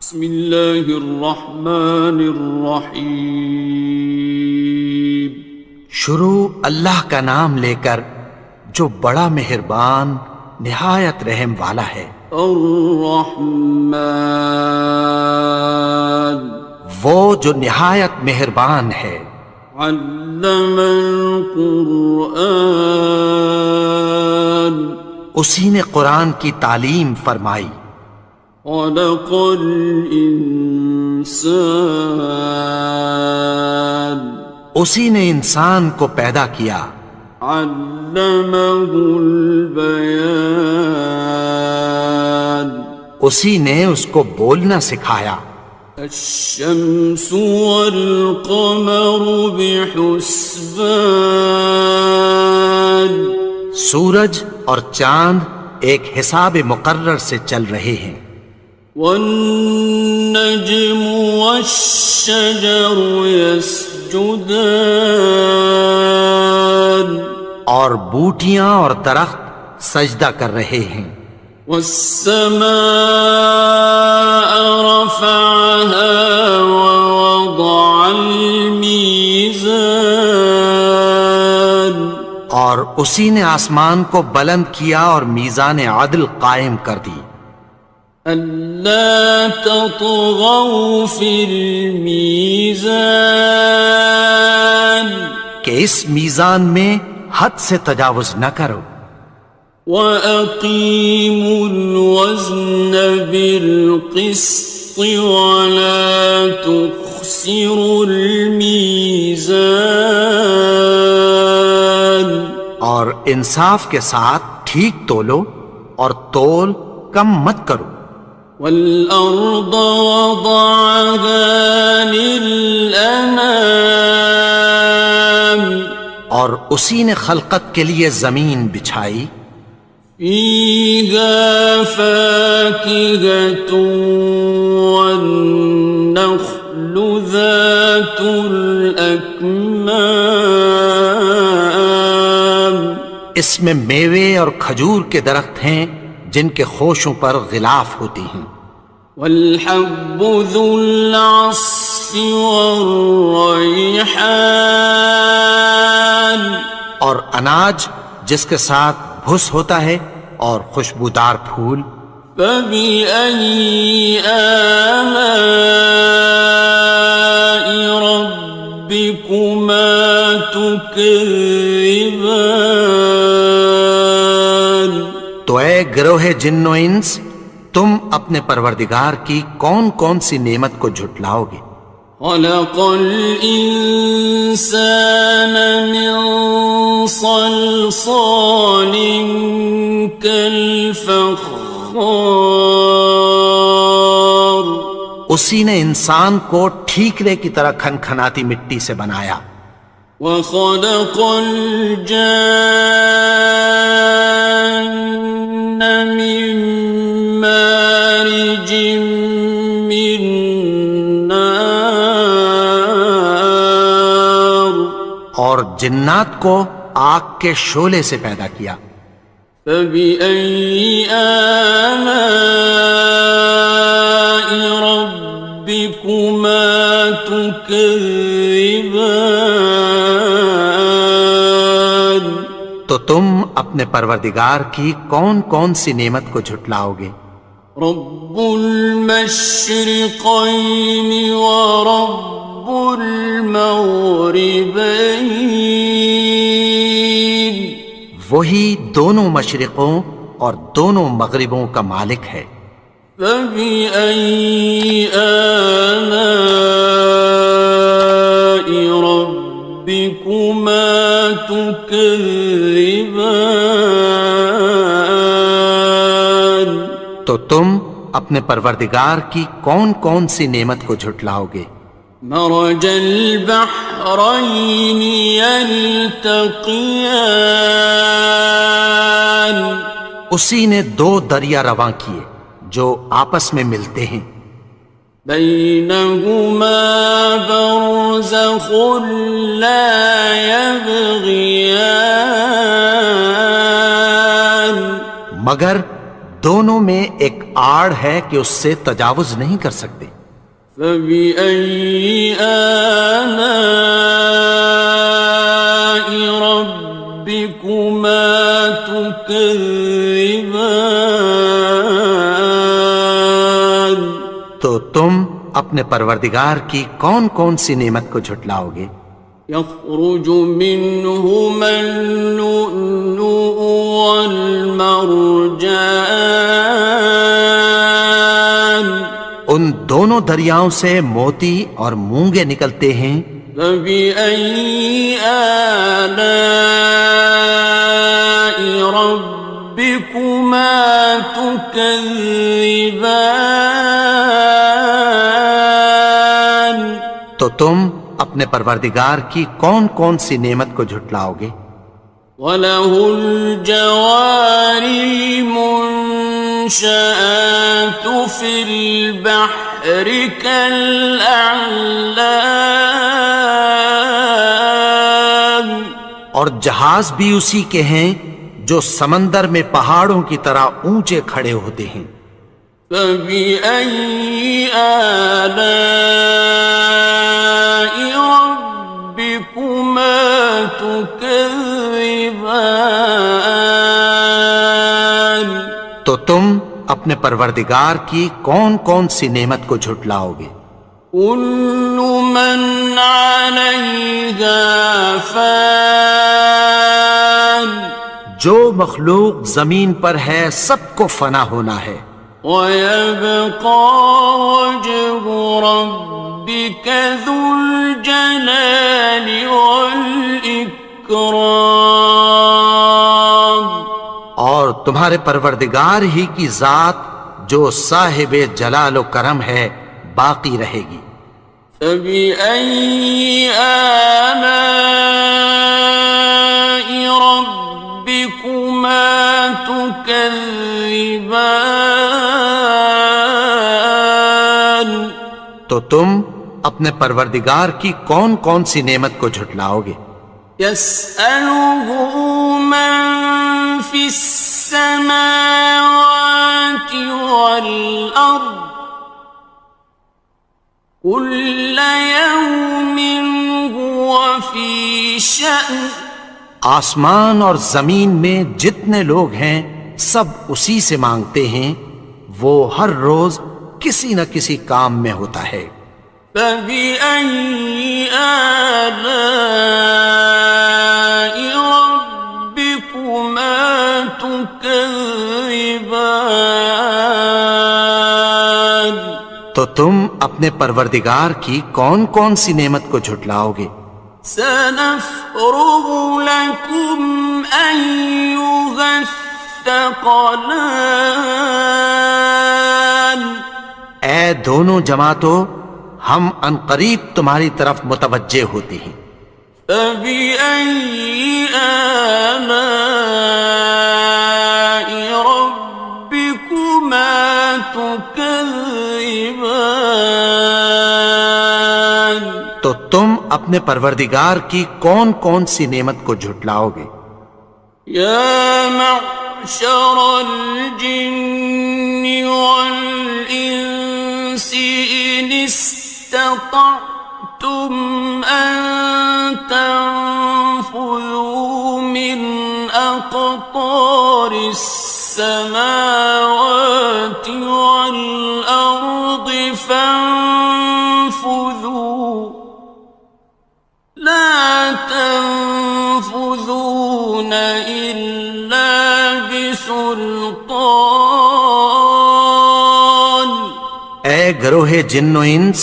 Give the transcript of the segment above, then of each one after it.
بسم اللہ الرحمن الرحیم۔ شروع اللہ کا نام لے کر جو بڑا مہربان نہایت رحم والا ہے۔ الرحمن، وہ جو نہایت مہربان ہے۔ علم القرآن، اسی نے قرآن کی تعلیم فرمائی۔ خلق الانسان، اسی نے انسان کو پیدا کیا۔ علمہ البیان، اسی نے اس کو بولنا سکھایا۔ الشمس والقمر بحسبان، سورج اور چاند ایک حساب مقرر سے چل رہے ہیں۔ والنجم والشجر يسجدان، اور بوٹیاں اور درخت سجدہ کر رہے ہیں۔ والسماء رفعها ووضع الميزان، اور اسی نے آسمان کو بلند کیا اور میزان عدل قائم کر دی۔ ألا تطغوا في الميزان، کہ اس میزان میں حد سے تجاوز نہ کرو۔ وَأَقِيمُوا الْوَزْنَ بِالْقِسْطِ وَلَا تُخْسِرُوا الْمِيزَانَ، اور انصاف کے ساتھ ٹھیک تولو اور تول کم مت کرو۔ وَالْأَرْضَ وَضَعَهَا لِلْأَنَامِ، اور اسی نے خلقت کے لیے زمین بچھائی۔ فِيهَا فَاكِهَةٌ وَالنَّخْلُ ذَاتُ الْأَكْمَامِ، اس میں میوے اور کھجور کے درخت ہیں جن کے خوشوں پر غلاف ہوتی ہیں۔ وَالْحَبُّ ذُو الْعَصْفِ وَالرَّيْحَانِ، اور اناج جس کے ساتھ بھس ہوتا ہے اور خوشبودار پھول۔ فَبِأَيِّ آلَاءِ رَبِّكُمَا تُكَذِّبَانِ، تو اے گروہ جن و انس، تم اپنے پروردگار کی کون کون سی نعمت کو جھٹلاؤ گے؟ خَلَقَ الْإِنسَانَ مِنْ صَلْصَالٍ كَالْفَخَّارِ، اسی نے انسان کو ٹھیکرے کی طرح کھنکھناتی مٹی سے بنایا۔ وَخَلَقَ الْجَانَّ مِن مَّارِجٍ مِّن نَّارٍ، اور جنات کو آگ کے شعلے سے پیدا کیا۔ فَبِأَيِّ آلَاءِ رَبِّكُمَا تُكَذِّبَانِ، تو تم اپنے پروردگار کی کون کون سی نعمت کو جھٹلاؤ گے؟ رب المشرقین ورب المغربین، وہی دونوں مشرقوں اور دونوں مغربوں کا مالک ہے۔ فَبِأَيِّ آلَاءِ رَبِّكُمَا تُكَذِّبَانِ، تو تم اپنے پروردگار کی کون کون سی نعمت کو جھٹلاؤ گے؟ مرج البحرین یلتقیان، اسی نے دو دریا رواں کیے جو آپس میں ملتے ہیں۔ بینہما برزخ لا یبغیان، مگر دونوں میں ایک آڑ ہے کہ اس سے تجاوز نہیں کر سکتے۔ فَبِأَيِّ آلَاءِ رَبِّكُمَا تُكَذِّبَانِ؟ تو تم اپنے پروردگار کی کون کون سی نعمت کو جھٹلاؤ گے؟ يَخْرُجُ مِنْهُمَا اللُّؤْلُؤُ وَالْمَرْجَانُ، ان دونوں دریاؤں سے موتی اور مونگے نکلتے ہیں۔ فَبِأَيِّ آلَاءِ رَبِّكُمَا تُكَذِّبَانِ؟ تو تم اپنے پروردگار کی کون کون سی نعمت کو جھٹلاؤ گے؟ وَلَهُ الْجَوَارِ الْمُنشَآتُ فِي الْبَحْرِ كَالْأَعْلَامِ، اور جہاز بھی اسی کے ہیں جو سمندر میں پہاڑوں کی طرح اونچے کھڑے ہوتے ہیں۔ فَبِأَيِّ آلَاءِ رَبِّكُمَا تُكَذِّبَانِ؟ تو تم اپنے پروردگار کی کون کون سی نعمت کو جھٹلاؤ گے؟ كُلُّ مَنْ عَلَيْهَا فَانٍ، جو مخلوق زمین پر ہے سب کو فنا ہونا ہے۔ وَيَبْقَى وَجْهُ رَبِّكَ ذُو الْجَلَالِ وَالْإِكْرَامِ، اور تمہارے پروردگار ہی کی ذات جو صاحب جلال و کرم ہے باقی رہے گی۔ فَبِأَيِّ آلَاءِ رَبِّكُمَا تُكَذِّبَانِ؟ تو تم اپنے پروردگار کی کون کون سی نعمت کو جھٹلاؤ گے؟ يَسْأَلُهُ مَن فِي السَّمَاوَاتِ وَالْأَرْضِ كُلَّ يَوْمٍ هُوَ فِي شَأْنٍ، آسمان اور زمین میں جتنے لوگ ہیں سب اسی سے مانگتے ہیں، وہ ہر روز کسی نہ کسی کام میں ہوتا ہے۔ فَبِأَيِّ آلَاءِ رَبِّكُمَا تُكَذِّبَانِ؟ تو تم اپنے پروردگار کی کون کون سی نعمت کو جھٹلاؤ گے؟ سَنَفْرُغُ لَكُمْ أَيُّهَ الثَّقَلَانِ، اے دونوں جماعتوں، ہم عنقریب تمہاری طرف متوجہ ہوتے ہیں۔ فَبِأَيِّ آلَاءِ رَبِّكُمَا تُكَذِّبَانِ؟ تو تم اپنے پروردگار کی کون کون سی نعمت کو جھٹلاؤ گے؟ يَا مَعْشَرَ الْجِنِّ وَالْإِنسِ إِنِ اسْتَطَعْتُمْ أَن تَنفُذُوا مِنْ أَقْطَارِ السَّمَاوَاتِ وَالْأَرْضِ فَانفُذُوا لَا تَنفُذُونَ إِلَّا بِسُلْطَانٍ۔ اے گروہ جن و انس،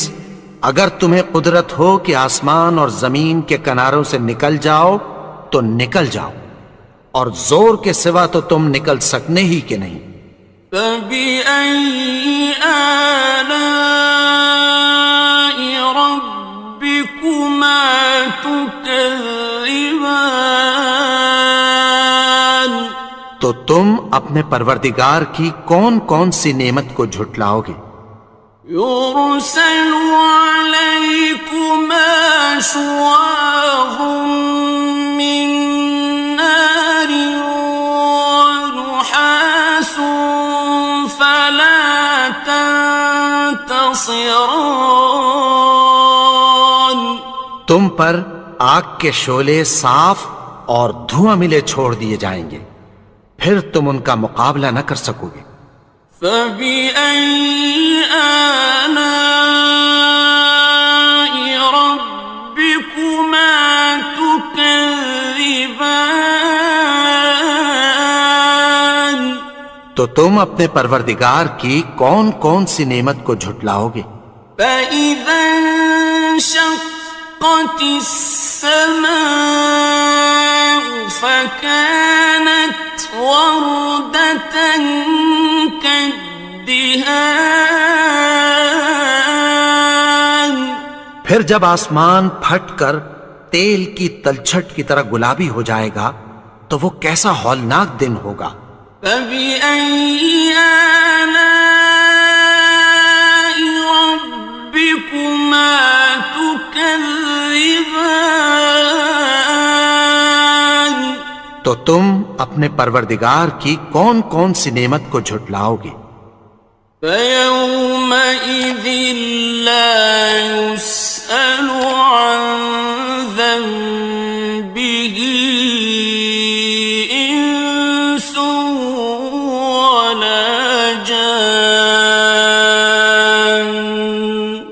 اگر تمہیں قدرت ہو کہ آسمان اور زمین کے کناروں سے نکل جاؤ تو نکل جاؤ، اور زور کے سوا تو تم نکل سکنے ہی کہ نہیں۔ فَبِأَيِّ آلَاءِ رَبِّكُمَا تُكَذِّبَانِ؟ تو تم اپنے پروردگار کی کون کون سی نعمت کو جھٹلاؤ گے؟ يُرْسَلُ عَلَيْكُمَا شُوَاظٌ مِّن نَّارٍ وَنُحَاسٌ ينتصران. تم پر آگ کے شعلے صاف اور دھواں ملے چھوڑ دیے جائیں گے، پھر تم ان کا مقابلہ نہ کر سکو گے۔ فبأي آلاء ربكما تكذبان. تو تم اپنے پروردگار کی کون کون سی نعمت کو جھٹلاؤ گے؟ فإذا انشقت السماء فكانت وردة كالدهان. پھر جب آسمان پھٹ کر تیل کی تلچھٹ کی طرح گلابی ہو جائے گا تو وہ کیسا ہولناک دن ہوگا۔ فبأي آلاء ربكما تكذبان. تو تم اپنے پروردگار کی کون کون سی نعمت کو جھٹلاؤ گے؟ فيومئذ لا يسأل عن ذنبه إنس ولا جان.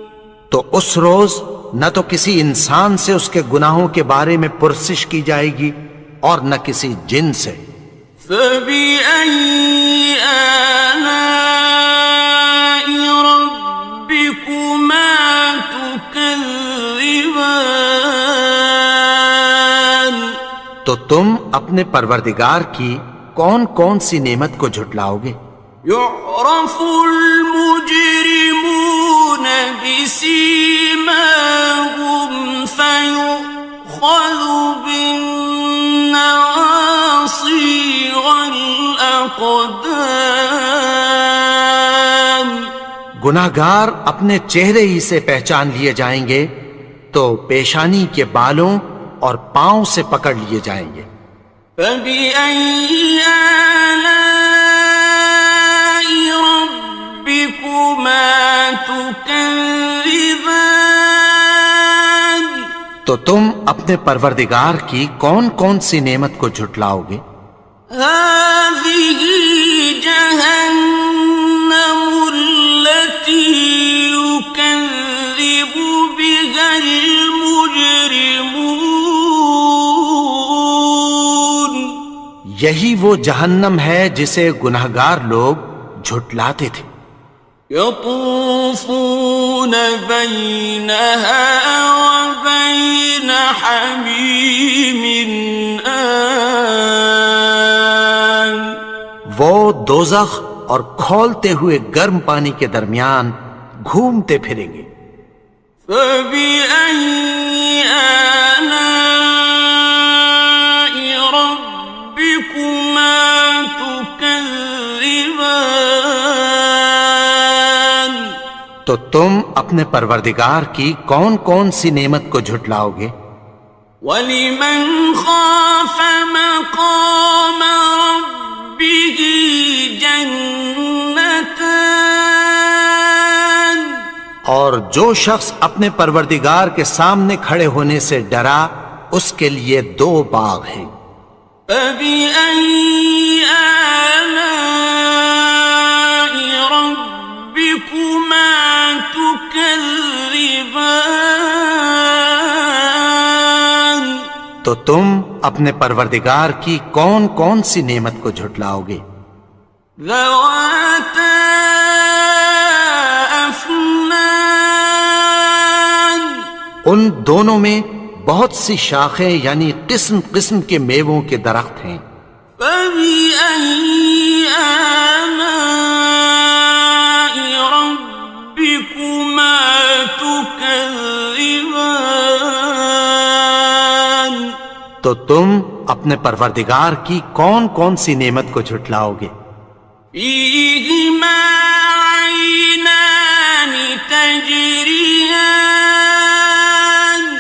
تو اس روز نہ تو کسی انسان سے اس کے گناہوں کے بارے میں پرسش کی جائے گی اور نہ کسی جن سے۔ فبأي آلاء ربكما تكذبان. تو تم اپنے پروردگار کی کون کون سی نعمت کو جھٹلاؤ گے؟ يعرف المجرمون بسيماهم فيؤخذ بالنواصي والأقدام. گناہگار اپنے چہرے ہی سے پہچان لیے جائیں گے تو پیشانی کے بالوں اور پاؤں سے پکڑ لیے جائیں گے۔ فبأي آلاء ربكما تكذبان. تو تم اپنے پروردگار کی کون کون سی نعمت کو جھٹلاؤ گے؟ هذه جهنم التي يكذب بها المجرمون. یہی وہ جہنم ہے جسے گناہگار لوگ جھٹلاتے تھے۔ يطوفون بينها وبين حميم آن. وہ دوزخ اور کھولتے ہوئے گرم پانی کے درمیان گھومتے پھریں گے۔ فبأي آلاء ربكما تكذبان. تو تم اپنے پروردگار کی کون کون سی نعمت کو جھٹلاؤ گے؟ وَلِمَنْ خَافَ مَقَامَ رَبِّهِ جَنَّتَانِ. اور جو شخص اپنے پروردگار کے سامنے کھڑے ہونے سے ڈرا اس کے لیے دو باغ ہیں۔ فَبِأَيِّ آلَاءِ رَبِّكُمَا تُكَذِّبَانِ. تو تم اپنے پروردگار کی کون کون سی نعمت کو جھٹلاؤ گے؟ ذَوَاتَا أَفْنَانٍ. ان دونوں میں بہت سی شاخیں یعنی قسم قسم کے میووں کے درخت ہیں۔ فَبِأَيِّ آلَاءِ رَبِّكُمَا تُكَذِّبَانِ. تو تم اپنے پروردگار کی کون کون سی نعمت کو جھٹلاؤ گے؟ فِيهِمَا عَيْنَانِ تَجْرِيَانِ.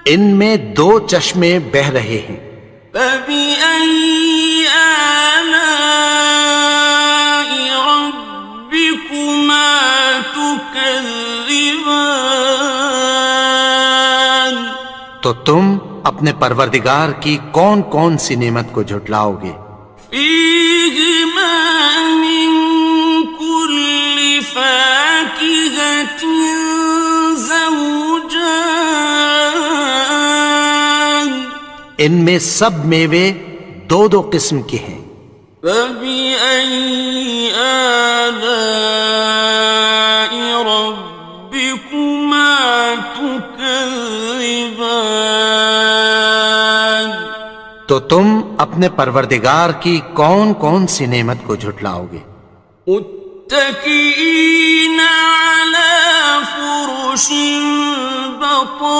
ان میں دو چشمے بہہ رہے ہیں۔ فَبِأَيِّ آلَاءِ رَبِّكُمَا تُكَذِّبَانِ. تكذبان تو تم اپنے پروردگار کی کون کون سی نعمت کو جھٹلاؤ گے؟ فيهما من كل فاكهة زوجان ان میں سب میوے دو دو قسم کے ہیں۔ فبأي آلاء ربكما تكذبان تو تم اپنے پروردگار کی کون کون سی نعمت کو جھٹلاؤ گے؟ متكئين على فرش بطائنها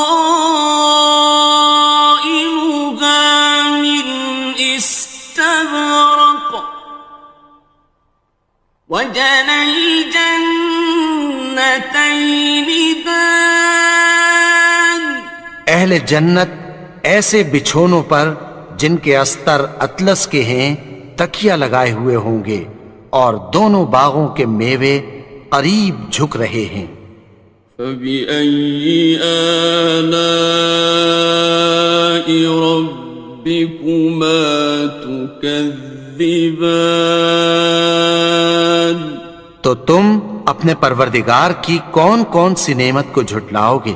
من استبرق وجنى الجنتين دان اہل جنت ایسے بچھونوں پر جن کے استر اطلس کے ہیں تکیہ لگائے ہوئے ہوں گے، اور دونوں باغوں کے میوے قریب جھک رہے ہیں۔ فبأي آلاء ربكما تكذبان تو تم اپنے پروردگار کی کون کون سی نعمت کو جھٹلاؤ گے؟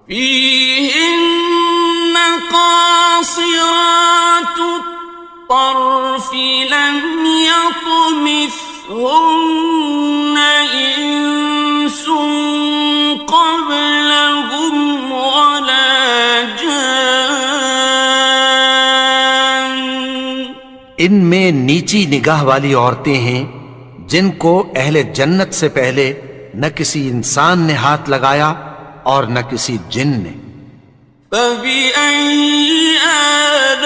فيهن قاصرات الطرف لم يطمثهن إنس قبلهم ولا جان ان میں نیچی نگاہ والی عورتیں ہیں جن کو اہل جنت سے پہلے نہ کسی انسان نے ہاتھ لگایا اور نہ کسی جن نے۔ فبأي آلاء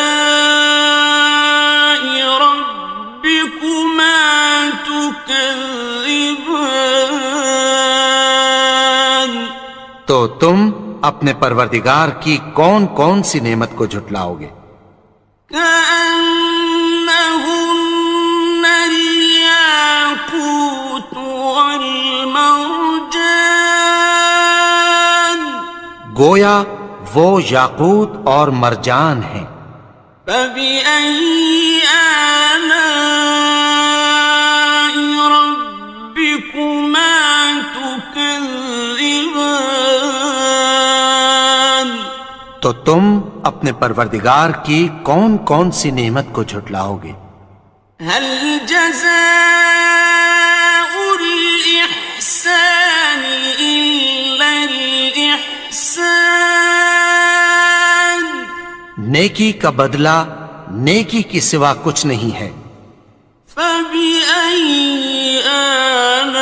ربكما تكذبان تو تم اپنے پروردگار کی کون کون سی نعمت کو جھٹلاؤ گے؟ كأنهن الياقوت والمرجان گویا وہ یاقوت اور مرجان ہیں۔ فبأي آلاء ربكما تكذبان تو تم اپنے پروردگار کی کون کون سی نعمت کو جھٹلاؤ گے؟ هل جزاء الإحسان إلا الإحسان نیکی کا بدلہ نیکی کی سوا کچھ نہیں ہے۔ فبأي آلاء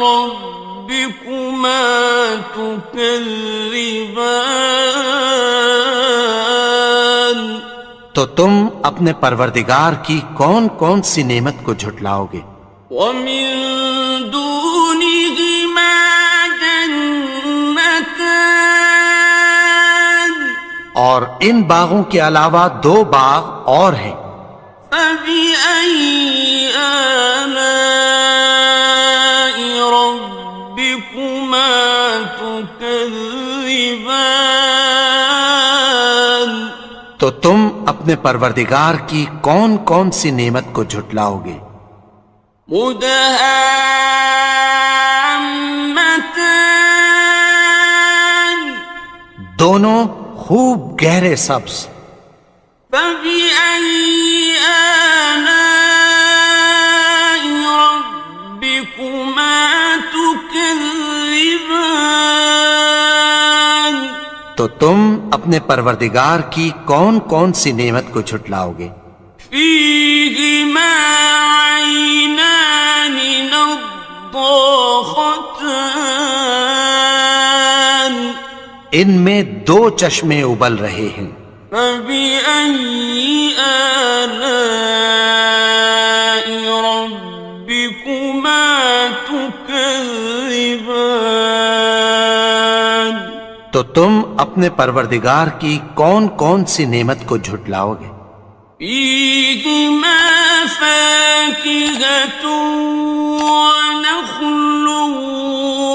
ربكما تكذبان تو تم اپنے پروردگار کی کون کون سی نعمت کو جھٹلاؤ گے؟ ومن دونهما جنتان اور ان باغوں کے علاوہ دو باغ اور ہیں۔ فبأي آلاء ربكما تكذبان تو تم اپنے پروردگار کی کون کون سی نعمت کو جھٹلاؤ گے؟ مدهامتان دونوں خوب گہرے سبز۔ فبأي آلاء ربكما تكذبان تو تم اپنے پروردگار کی کون کون سی نعمت کو جھٹلاؤ گے؟ فيهما عينان نضاختان ان میں دو چشمے ابل رہے ہیں۔ فبأي آلاء ربكما تكذبان تو تم اپنے پروردگار کی کون کون سی نعمت کو جھٹلاؤ گے؟ فيهما فاكهة ونخل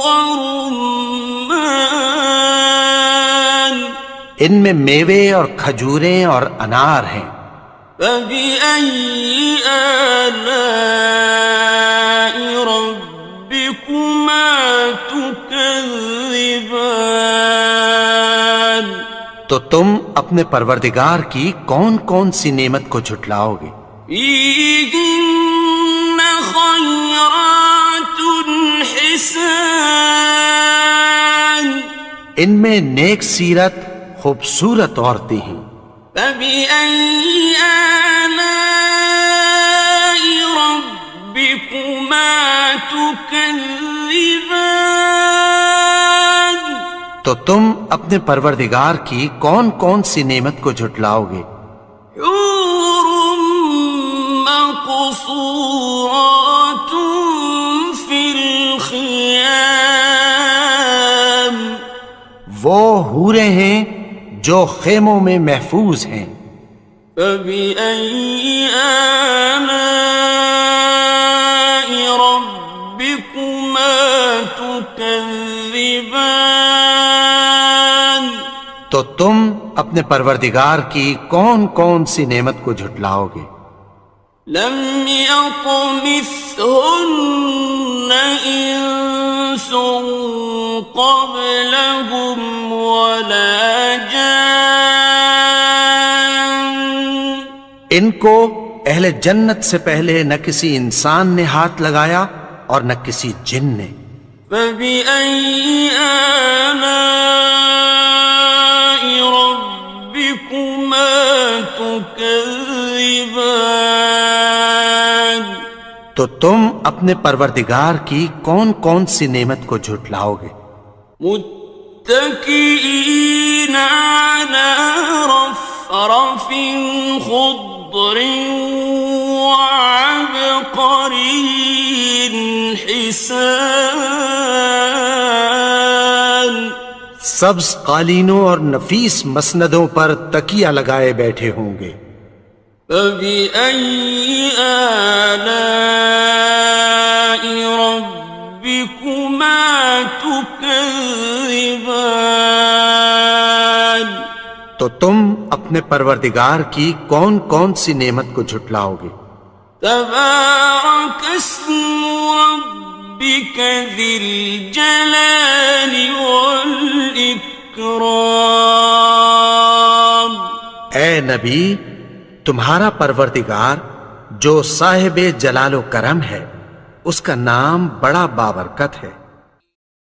ورمان ان میں میوے اور کھجوریں اور انار ہیں. فبأي آلاء ربكما تكذبان تو تم اپنے پروردگار کی کون کون سی نعمت کو جھٹلاؤ گے؟ فيهن خيرات حسان ان میں نیک سیرت خوبصورت عورتیں ہیں. فبأي آلاء ربكما تكذبان تو تم اپنے پروردگار کی کون کون سی نعمت کو جھٹلاؤ گے؟ حور مقصورات في الخيام وہ حوریں ہیں جو خیموں میں محفوظ ہیں. فبأي آلاء ربكما تكذبان تو تم اپنے پروردگار کی کون کون سی نعمت کو جھٹلاؤ گے؟ لم يطمثهن إنس قبلهم ولا جان ان کو اہل جنت سے پہلے نہ کسی انسان نے ہاتھ لگایا اور نہ کسی جن نے. فبأي آلاء ربكما تكذبان تو تم اپنے پروردگار کی کون کون سی نعمت کو جھٹلاؤ گے؟ متكئين على رفرف خضر وعبقري حسان سبز قالینوں اور نفیس مسندوں پر تکیہ لگائے بیٹھے ہوں گے. فبأي آلاء ربكما تكذبان تو تم اپنے پروردگار کی کون کون سی نعمت کو جھٹلاؤ گے؟ تبارك اسم ربك ذي الجلال والإكرام اے نبی، تمہارا پروردگار جو صاحب جلال و کرم ہے، اس کا نام بڑا بابرکت ہے.